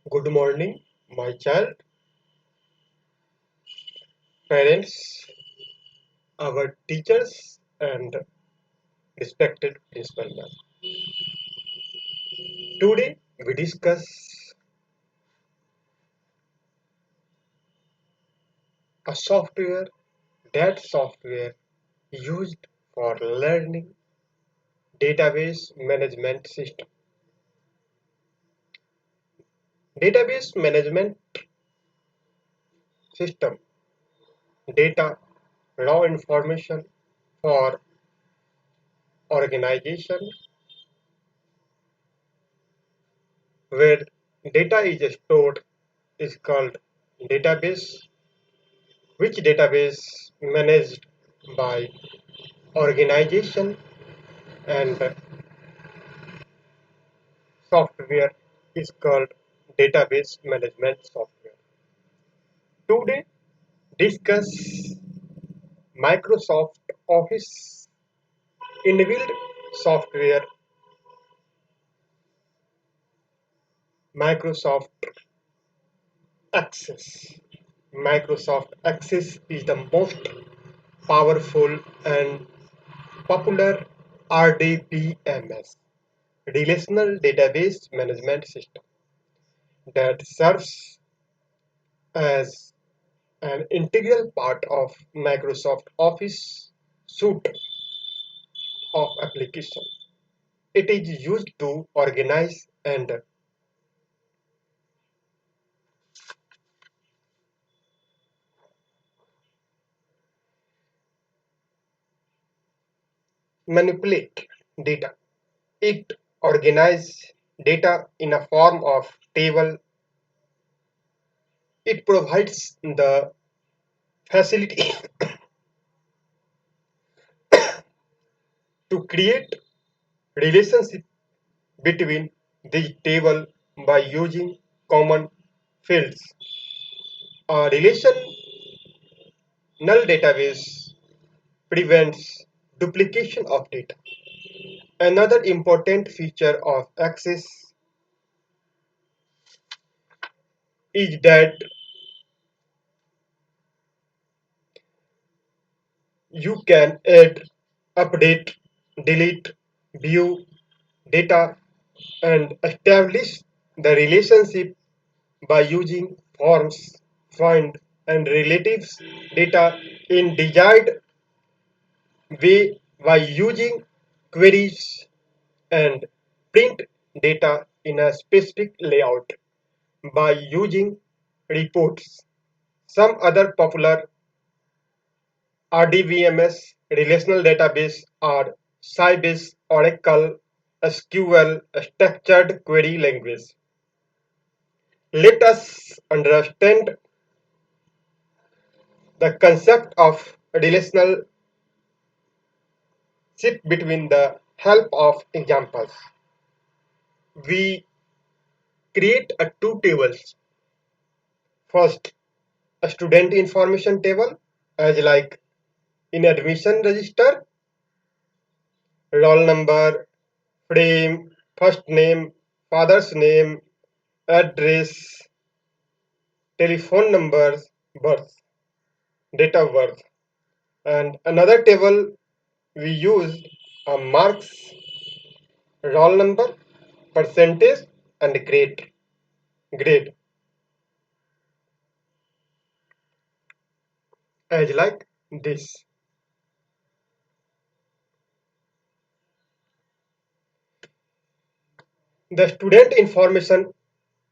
Good morning, my child, parents, our teachers, and respected principal ma'am. Today we discuss a software, that software used for learning database management system. Database management system, data, raw information for organization where data is stored is called database, which database managed by organization and software is called database management software. Today discuss Microsoft Office inbuilt software. Microsoft Access. Microsoft Access is the most powerful and popular RDBMS, relational database management system, that serves as an integral part of Microsoft Office suite of application. It is used to organize and manipulate data. It organizes data in a form of table. It provides the facility to create relationship between the table by using common fields. A relational database prevents duplication of data. Another important feature of Access is that you can add, update, delete, view data, and establish the relationship by using forms, find, and relatives data in desired way by using queries and print data in a specific layout by using reports. Some other popular RDBMS relational database are Sybase, Oracle, SQL, Structured Query Language. Let us understand the concept of relational shift between the help of examples. We create a two tables. First, a student information table as like in admission register, roll number, frame, first name, father's name, address, telephone numbers, birth, date of birth. And another table we used a marks, roll number, percentage, and grade as like this. The student information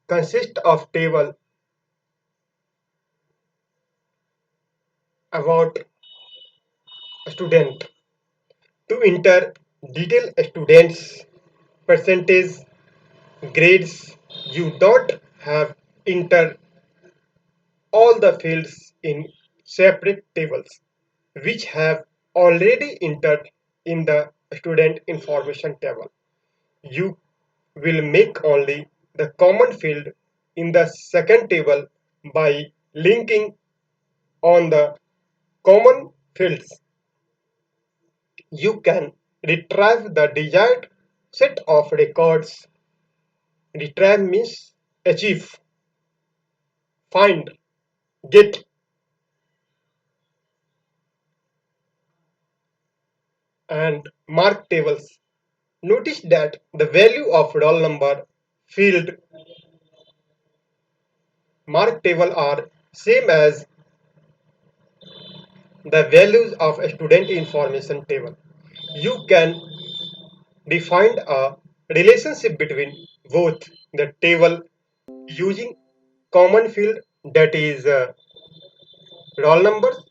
consists of table about a student to enter detail students percentage grades. You don't have enter all the fields in separate tables which have already entered in the student information table. You will make only the common field in the second table by linking on the common fields. You can retrieve the desired set of records. Retrieve means achieve, find, get, and mark tables. Notice that the value of roll number field mark table are same as the values of a student information table. You can define a relationship between both the table using common field that is roll numbers.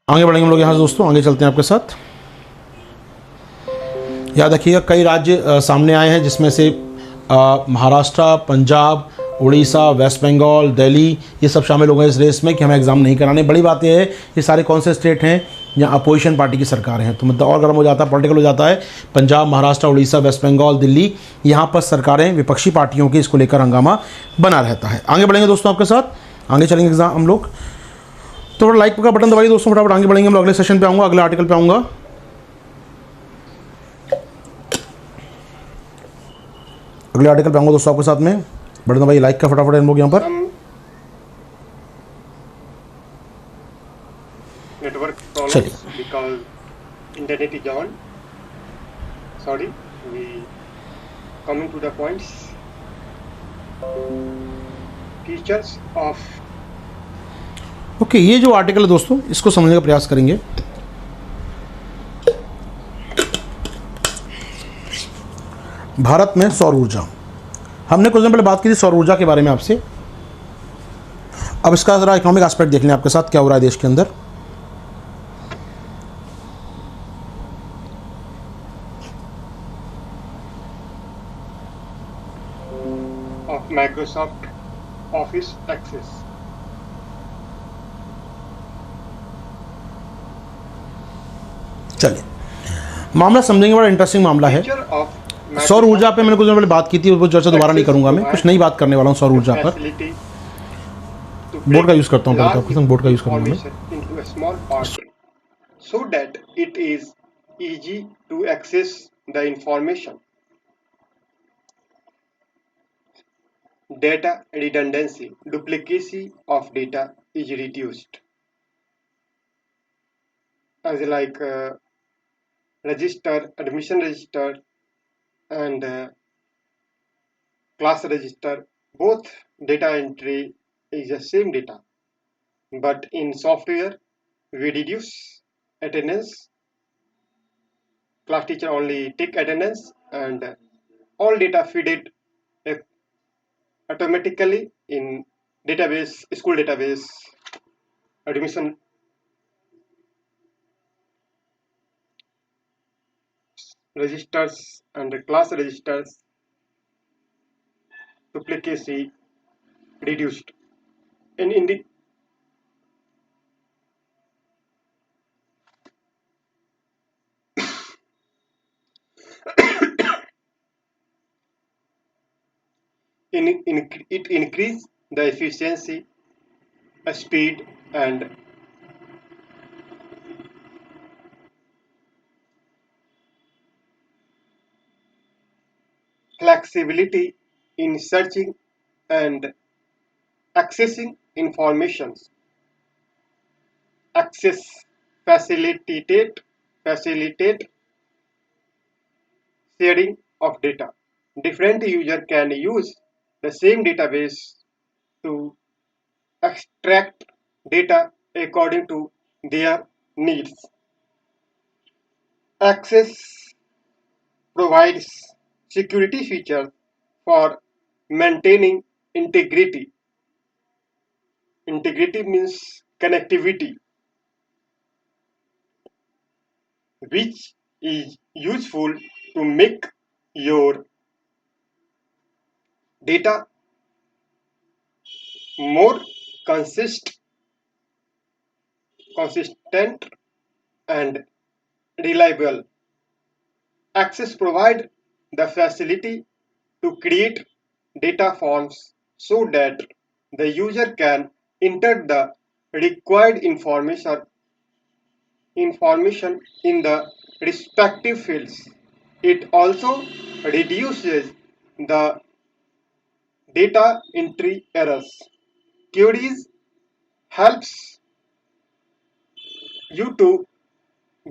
आगे बढ़ेंगे हम लोग यहाँ से दोस्तों, आगे चलते हैं आपके साथ। याद रखिएगा कई राज्य सामने आए हैं, जिसमें से महाराष्ट्र, पंजाब, उड़ीसा, वेस्ट बंगाल, दिल्ली, ये सब शामिल हो गए इस रेस में कि हमें एग्ज़ाम नहीं कराने। बड़ी बात यह है ये सारे कौन से स्टेट हैं जहाँ अपोजिशन पार्टी की सरकार हैं, तो मतलब और गर्म हो जाता है, पॉलिटिकल हो जाता है। पंजाब, महाराष्ट्र, उड़ीसा, वेस्ट बंगाल, दिल्ली, यहाँ पर सरकारें विपक्षी पार्टियों की, इसको लेकर हंगामा बना रहता है। आगे बढ़ेंगे दोस्तों आपके साथ, आगे चलेंगे एग्जाम हम लोग। तो लाइक का बटन दबाइए दोस्तों, फटाफट आगे बढ़ेंगे हम लोग। अगले सेशन पे आऊँगा, अगले आर्टिकल पे आऊँगा। अगले आर्टिकल पे आऊँगा दोस्तों आपके साथ में। बटन दबाइए लाइक का फटाफट हम लोग यहाँ पर। Network problems because internet is on. Sorry, we coming to the points. Features of okay, ये जो आर्टिकल है दोस्तों, इसको समझने का प्रयास करेंगे। भारत में सौर ऊर्जा, हमने कुछ दिन पहले बात की थी सौर ऊर्जा के बारे में आपसे। अब इसका ज़रा इकोनॉमिक एस्पेक्ट देख लें आपके साथ, क्या हो रहा है देश के अंदर। of Microsoft Office Access. चलिए मामला समझेंगे, बड़ा इंटरेस्टिंग मामला है। Feature of सौर ऊर्जा पे मैंने कुछ दिन पहले बात की थी, वो चर्चा दोबारा नहीं करूंगा, मैं कुछ नई बात करने वाला हूँ सौर ऊर्जा पर। facility to बोर्ड का break यूज़ करता हूँ पहले, तो बोर्ड का यूज़ करूँगा मैं। information into a small part so that it is easy to access the information. Data redundancy, duplicacy of data is reduced. As like register, admission register, and class register, both data entry is the same data, but in software we reduce attendance. Class teacher only take attendance, and all data feed it automatically in database, school database, admission registers and class registers, duplicacy reduced. And in the it increase the efficiency, speed, and flexibility in searching and accessing information. Access facilitate sharing of data. Different user can use the same database to extract data according to their needs. Access provides security features for maintaining integrity. Integrity means connectivity, which is useful to make your data more consistent and reliable. Access provides the facility to create data forms so that the user can enter the required information in the respective fields. It also reduces the data entry errors. Queries helps you to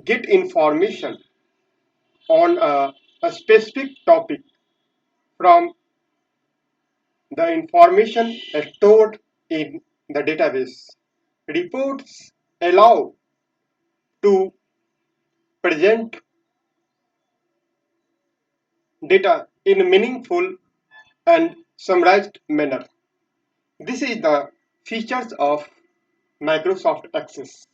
get information on a specific topic from the information stored in the database. Reports allow to present data in a meaningful and summarized manner. This is the features of Microsoft Access.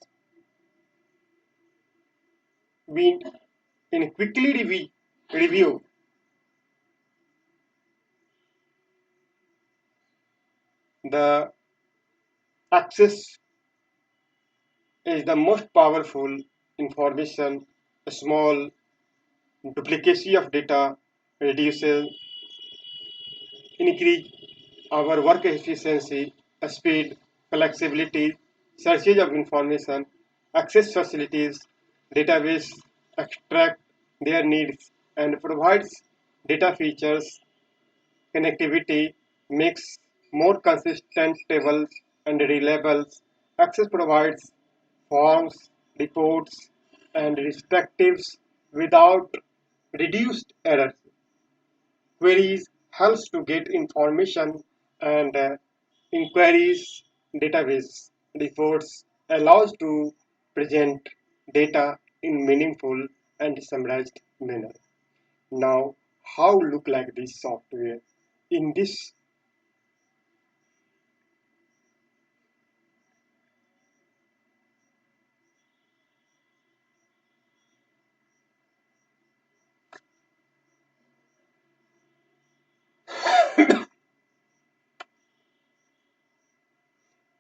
We can quickly review the Access is the most powerful information. A small duplication of data reduces, increase our work efficiency, speed, flexibility, searches of information, access facilities, database extract their needs and provides data features, connectivity, makes more consistent tables and reliable. Access provides forms, reports, and respectives without reduced errors. Queries helps to get information and inquiries database reports allows to present data in meaningful and summarized manner. Now, how look like this software? In this,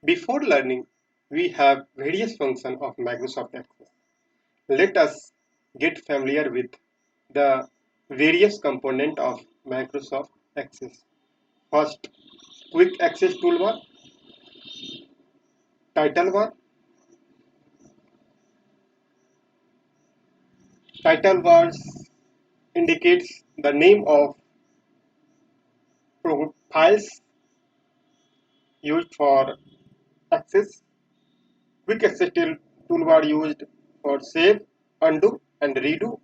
before learning, we have various functions of Microsoft Access. Let us get familiar with the various components of Microsoft Access. First, quick access toolbar, title bar. Title bars indicates the name of files used for access. Quick access toolbar used for save, undo, and redo.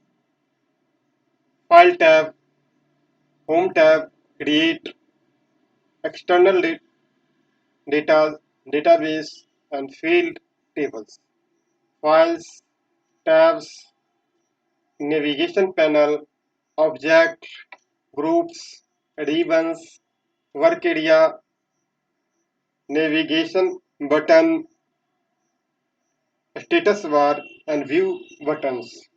File tab, home tab, create, external data, database, and field tables. Files, tabs, navigation panel, object, groups, ribbons, work area, navigation button, status bar, and view buttons.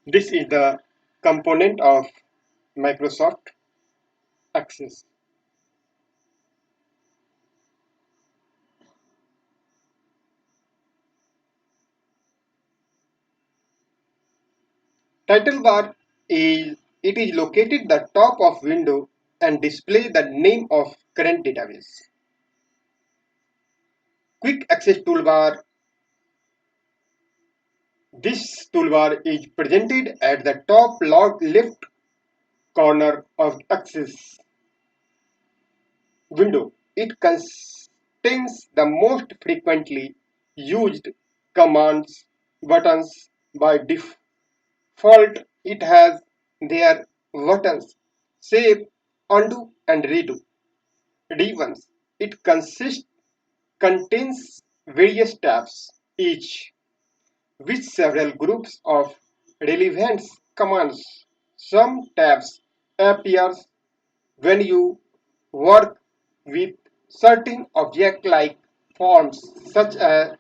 This is the component of Microsoft Access. Title bar is it is located the top of window and display the name of current database. Quick access toolbar. This toolbar is presented at the top left corner of Access window. It contains the most frequently used commands buttons by default. It has their buttons save, undo and redo. D1. It contains various tabs, each with several groups of relevant commands. Some tabs appear when you work with certain objects like forms, such as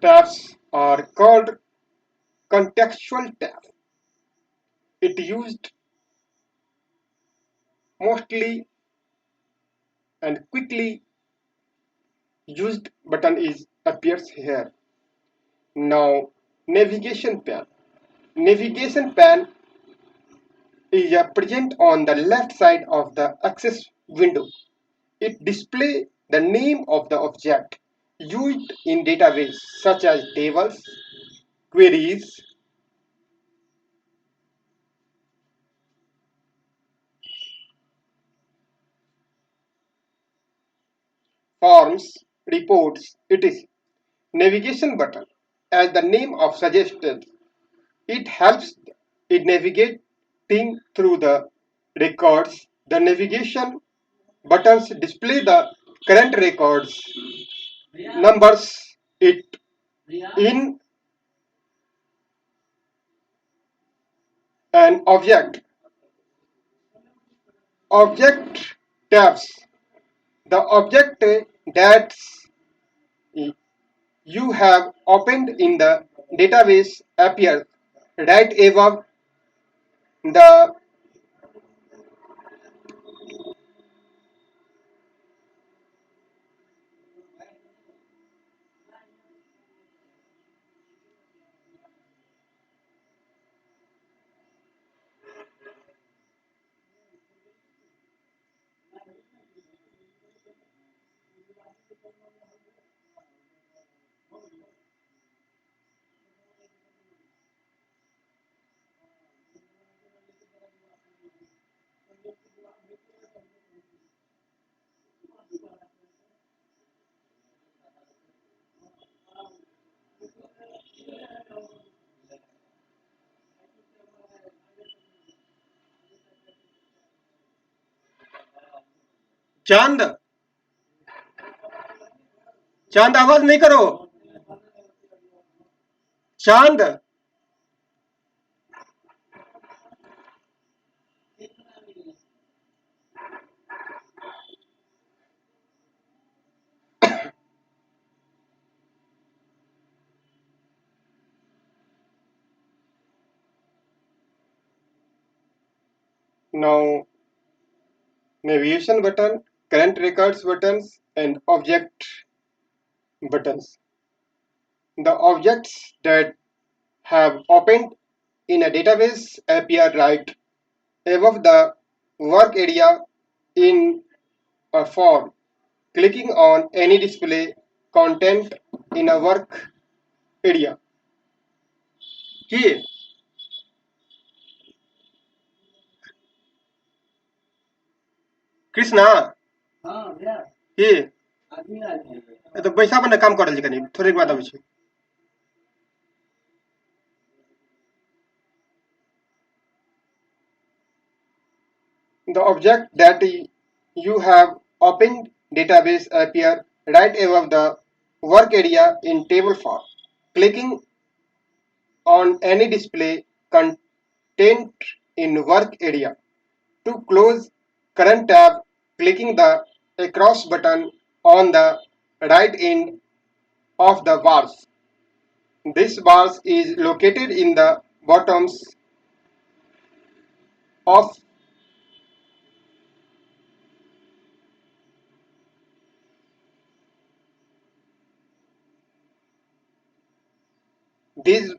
tabs are called contextual tabs. It used mostly and quickly used button is appears here. Now navigation pane. Navigation pane is present on the left side of the access window. It displays the name of the object used in database such as tables, queries, forms, reports, etc. Navigation button, as the name of suggested, it helps in navigating through the records. The navigation buttons display the current records, numbers it in an object tabs. The object that you have opened in the database appears right above the चांद चांद आवाज नहीं करो चांद now navigation button, current records buttons, and object buttons. The objects that have opened in a database appear right above the work area in a form. Clicking on any display content in a work area. Here, Krishna ये तो पैसा बने काम करल कनी थोड़े बाद आबै छै the object that you have opened database appear right above the work area in table form. Clicking on any display content in work area. To close current tab, clicking the across button on the right end of the bars. This bars is located in the bottoms of these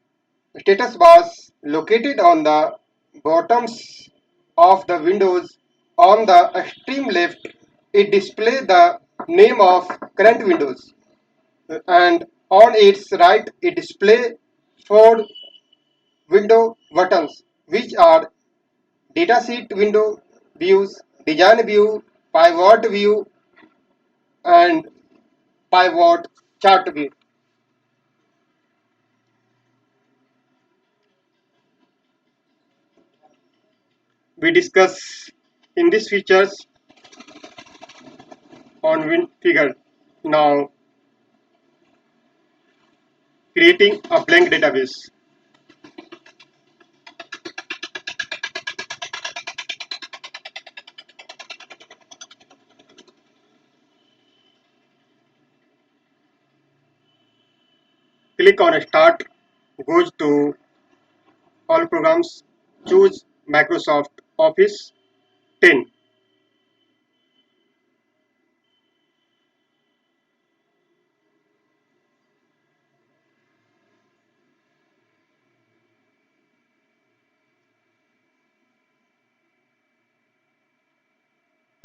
status bars located on the bottoms of the windows on the extreme left. It displays the name of current windows, and on its right it displays four window buttons, which are datasheet window views, design view, pivot view, and pivot chart view. We discuss In these features on Win figure, now creating a blank database. Click on Start, goes to All Programs, choose Microsoft Office 10.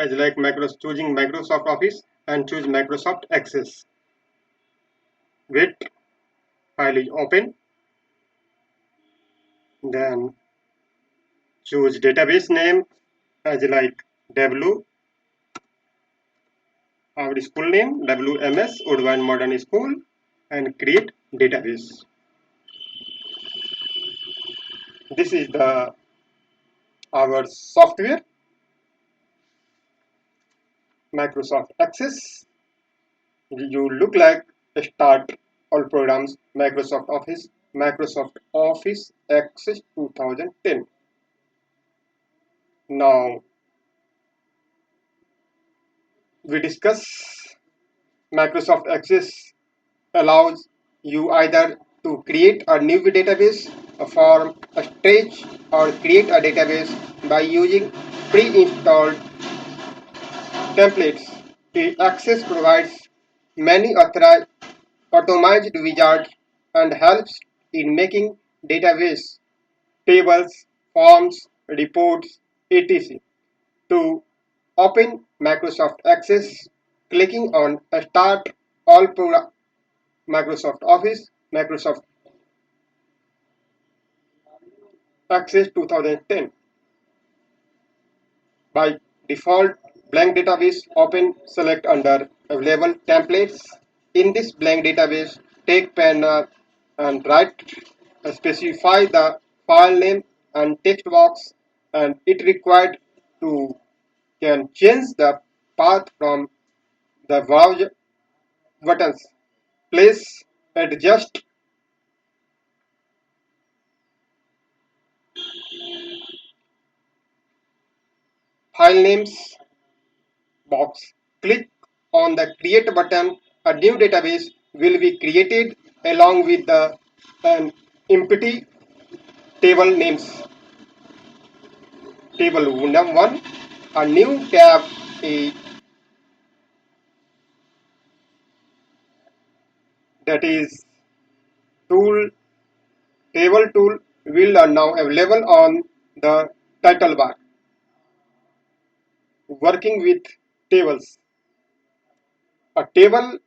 As like choosing Microsoft Office and choose Microsoft Access. Wait, file is open. Then choose database name as like W, our school name WMS Woodbine Modern School, and create database. This is the our software Microsoft Access. You look like start all programs Microsoft Office Access 2010. Now we discuss Microsoft Access allows you either to create a new database, a form, a stage, or create a database by using pre-installed templates. The Access provides many automized wizards and helps in making database tables, forms, reports, etc. To open Microsoft Access, clicking on Start All Program Microsoft Office, Microsoft Access 2010. By default, blank database open, select under available templates. In this blank database, take pen and write, specify the file name and text box, and it required to can change the path from the browser buttons. Place adjust file names box. Click on the create button. A new database will be created along with the empty table names. Table 1, a new tab is that is tool table tool will are now available on the title bar. Working with tables. A table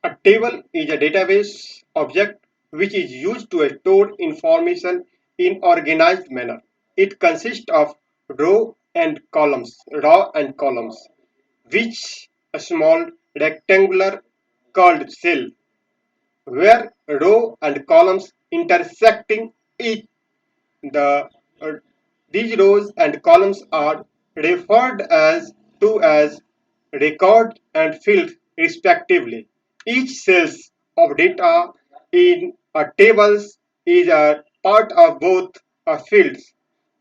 A table is a database object which is used to store information in organized manner. It consists of row and columns, which a small rectangular called cell, where row and columns intersecting each the uh, these rows and columns are referred as record and field respectively. Each cells of data in a tables is a part of both a fields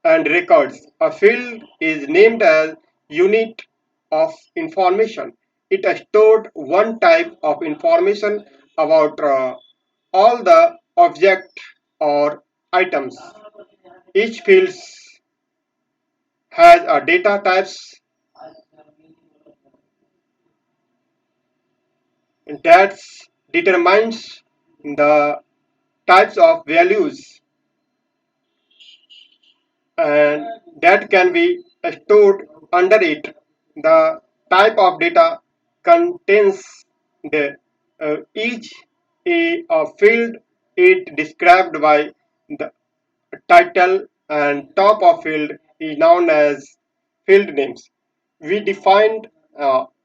and records. A field is named as unit of information. It has stored one type of information about all the object or items. Each field has a data types that determines the types of values and that can be stored under it. The type of data contains there. Each a field is described by the title and top of field is known as field names. We defined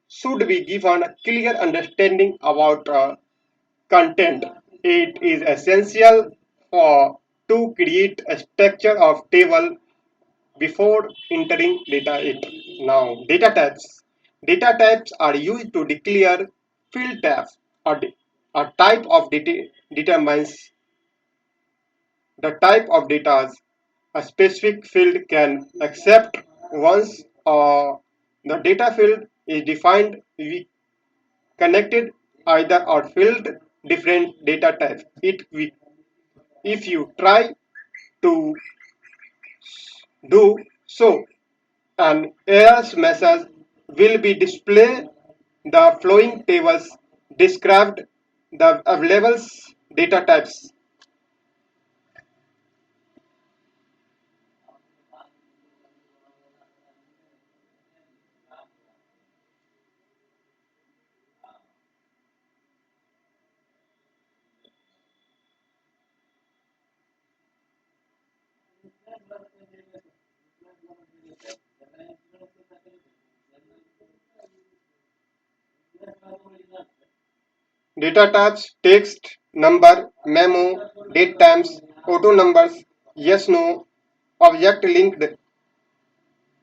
should be given a clear understanding about content. It is essential for to create a structure of table before entering data it. Now, data types. Data types are used to declare field types. A type of data determines the type of data a specific field can accept. Once the data field is defined, we connected either or field different data types. If you try to do so, an error message will be displayed. The following tables described the available data types. Data types text, number, memo, date times, auto numbers, yes no, object linked,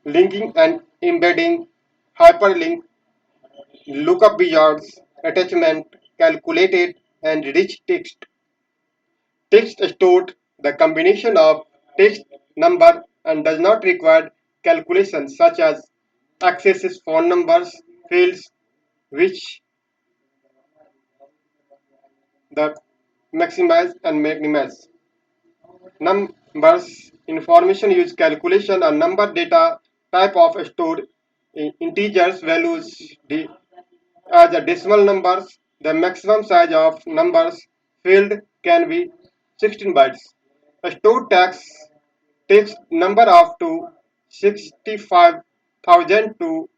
linking and embedding, hyperlink, lookup wizards, attachment, calculated, and rich text. Text stored the combination of text, number, and does not require calculations such as accesses phone numbers, fields, which the maximize and minimize. Numbers information use calculation a number data type of stored in integers values as a decimal numbers. The maximum size of numbers field can be 16 bytes. A stored text number of to 65,000 to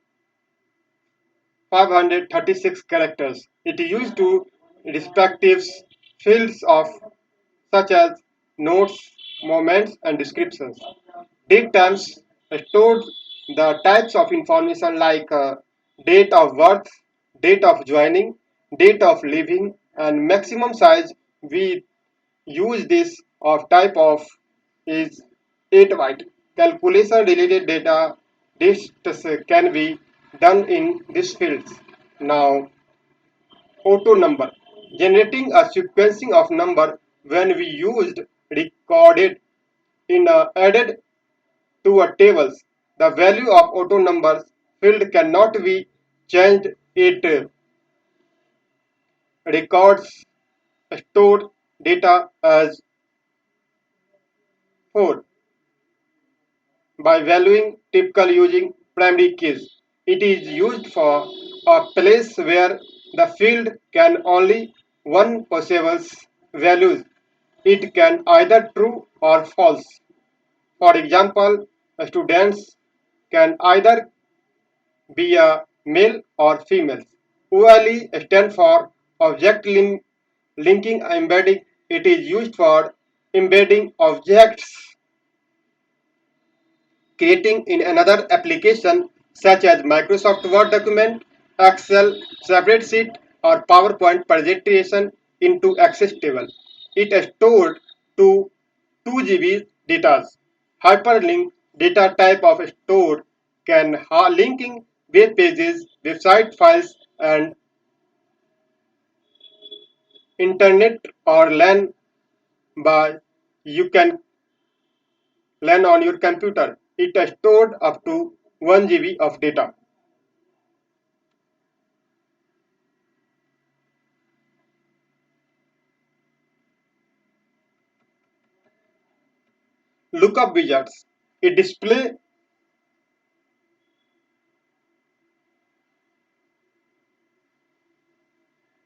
536 characters. It is used to respective fields of such as notes, moments, and descriptions. Date times stored the types of information like date of birth, date of joining, date of leaving, and maximum size we use this of type of is 8 byte. Calculation related data this can be done in these fields. Now, auto number. Generating a sequencing of number when we used recorded in added to a tables. The value of auto numbers field cannot be changed. It records stored data as 4 by valuing typical using primary keys. It is used for a place where the field can only one possible values. It can either true or false. For example, students can either be a male or female. OLE stands for object linking embedding. It is used for embedding objects creating in another application such as Microsoft Word document, Excel spreadsheet, or PowerPoint presentation into Access table. It is stored to 2 GB data. Hyperlink data type of stored can linking web pages, website files, and internet or LAN by you can LAN on your computer. It is stored up to 1 GB of data. Lookup wizards. A display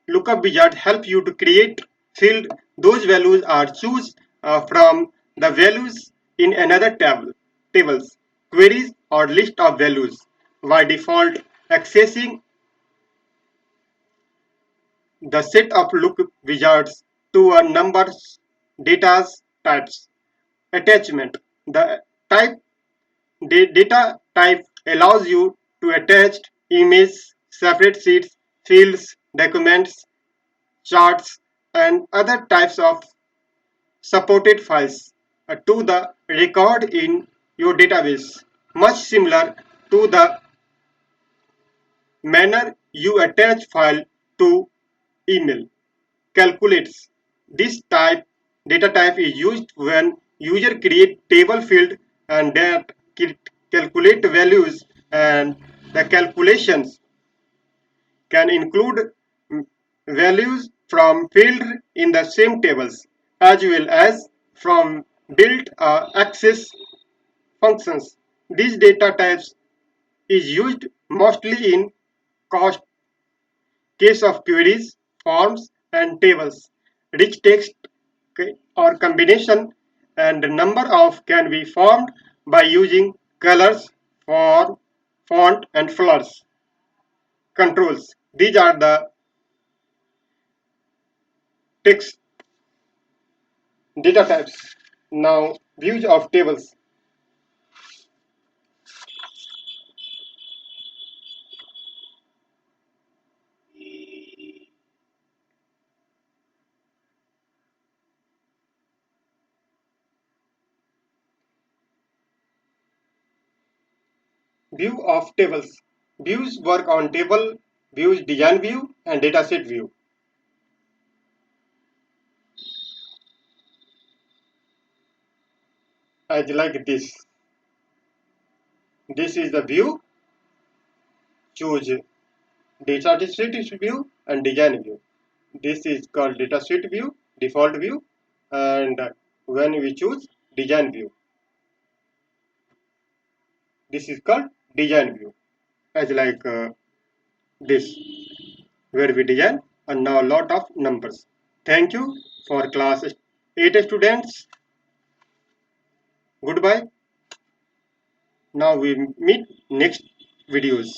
lookup wizard help you to create field those values are choose from the values in another tables, queries or list of values. By default, accessing the set of look wizards to a numbers data types. Attachment. The type data type allows you to attach images, separate sheets, fields, documents, charts, and other types of supported files to the record in your database, much similar to the manner you attach file to email. Calculates. This data type is used when user create table field and that calculate values, and the calculations can include values from field in the same tables as well as from built access functions. These data types is used mostly in cost case of queries, forms, and tables. Rich text or combination and the number of can be formed by using colors, form, font, and flowers. Controls. These are the text data types. Now, views of tables. View of tables. Views work on table views, design view, and dataset view. As like this. This is the view. Choose dataset view and design view. This is called dataset view, default view, and when we choose design view, this is called design view. As like this, where we design and now a lot of numbers. Thank you for class 8 students. Goodbye. Now we meet next videos.